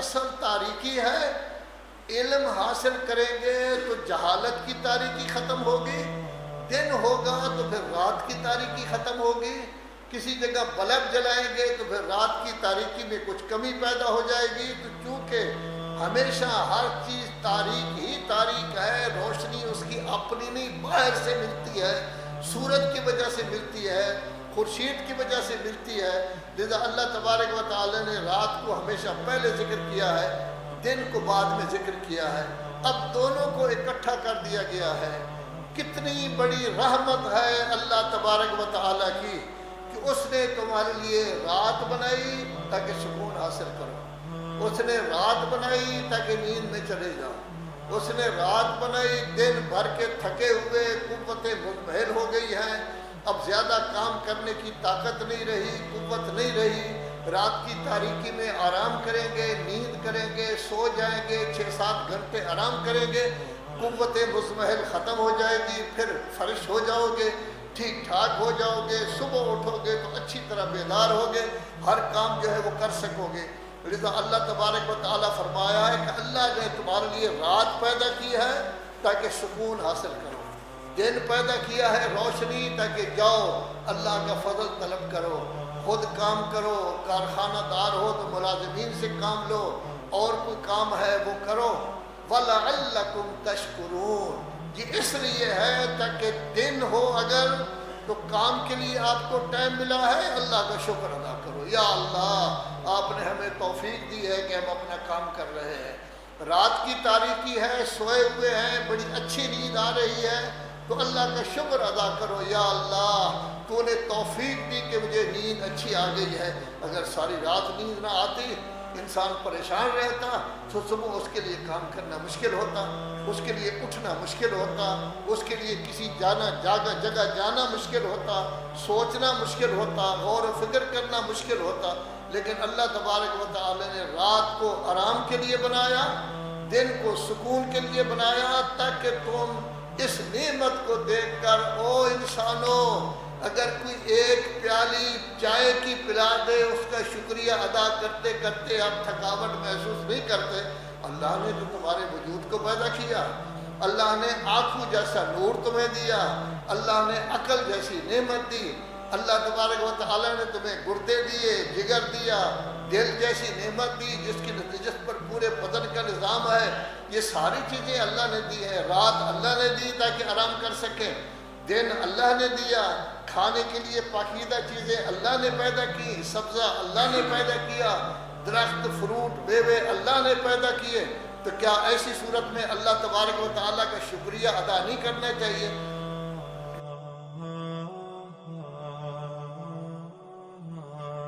اصل تاریکی ہے. علم حاصل کریں گے تو جہالت کی تاریکی ختم ہوگی، دن ہوگا تو پھر رات کی تاریکی ختم ہوگی. کسی جگہ بلب جلائیں گے تو پھر رات کی تاریکی میں کچھ کمی پیدا ہو جائے گی. تو چونکہ ہمیشہ ہر چیز تاریک ہی تاریک ہے، روشنی اس کی اپنی نہیں باہر سے ملتی ہے، سورج کی وجہ سے ملتی ہے، خورشید کی وجہ سے ملتی ہے. لذا اللہ تبارک و تعالی نے رات کو ہمیشہ پہلے ذکر کیا ہے، دن کو بعد میں ذکر کیا ہے. اب دونوں کو اکٹھا کر دیا گیا ہے. کتنی بڑی رحمت ہے اللہ تبارک و تعالی کی کہ اس نے تمہارے لیے رات بنائی تاکہ سکون حاصل کرو. اس نے رات بنائی تاکہ نیند میں چلے جاؤ. اس نے رات بنائی، دن بھر کے تھکے ہوئے قوتیں مضمحل ہو گئی ہیں، اب زیادہ کام کرنے کی طاقت نہیں رہی، قوت نہیں رہی. رات کی تاریکی میں آرام کریں گے، نیند کریں گے، سو جائیں گے، 6-7 گھنٹے آرام کریں گے، قوت مضمحل ختم ہو جائے گی، پھر فرش ہو جاؤ گے، ٹھیک ٹھاک ہو جاؤ گے. صبح اٹھو گے تو اچھی طرح بیدار ہوگے، ہر کام جو ہے وہ کر سکو گے. لذا اللہ تبارک و تعالیٰ فرمایا ہے کہ اللہ نے تمہارے لیے رات پیدا کی ہے تاکہ سکون حاصل کرو، دن پیدا کیا ہے روشنی تاکہ جاؤ اللہ کا فضل طلب کرو، خود کام کرو. کارخانہ دار ہو تو ملازمین سے کام لو، اور کوئی کام ہے وہ کرو. وَلَعَلَّكُمْ تَشْكُرُونَ، یہ اس لیے ہے تاکہ دن ہو اگر تو کام کے لیے آپ کو ٹائم ملا ہے اللہ کا شکر ادا کرو. یا اللہ آپ نے ہمیں توفیق دی ہے کہ ہم اپنا کام کر رہے ہیں. رات کی تاریکی ہے، سوئے ہوئے ہیں، بڑی اچھی نیند آ رہی ہے تو اللہ کا شکر ادا کرو. یا اللہ تو نے توفیق دی کہ مجھے نیند اچھی آ گئی ہے. اگر ساری رات نیند نہ آتی انسان پریشان رہتا تو صبح اس کے لیے کام کرنا مشکل ہوتا، اس کے لیے اٹھنا مشکل ہوتا، اس کے لیے کسی جگہ جانا مشکل ہوتا، سوچنا مشکل ہوتا، غور و فکر کرنا مشکل ہوتا. لیکن اللہ تبارک و تعالی نے رات کو آرام کے لیے بنایا، دن کو سکون کے لیے بنایا تاکہ تم اس نعمت کو دیکھ کر او انسانوں اگر کوئی ایک پیالی چائے کی پلا دے اس کا شکریہ ادا کرتے کرتے آپ تھکاوٹ محسوس نہیں کرتے. اللہ نے تو تمہارے وجود کو پیدا کیا، اللہ نے آنکھوں جیسا نور تمہیں دیا، اللہ نے عقل جیسی نعمت دی، اللہ تبارک و تعالیٰ نے تمہیں گردے دیے، جگر دیا، دل جیسی نعمت دی جس کی جس پر پورے بدن کا نظام ہے. یہ ساری چیزیں اللہ نے دی ہیں. رات اللہ نے دی تاکہ آرام کر سکیں، دن اللہ نے دیا، کھانے کے لیے پاکیزہ چیزیں اللہ نے پیدا کی، سبزہ اللہ نے پیدا کیا، درخت فروٹ میوے اللہ نے پیدا کیے. تو کیا ایسی صورت میں اللہ تبارک و تعالیٰ کا شکریہ ادا نہیں کرنا چاہیے؟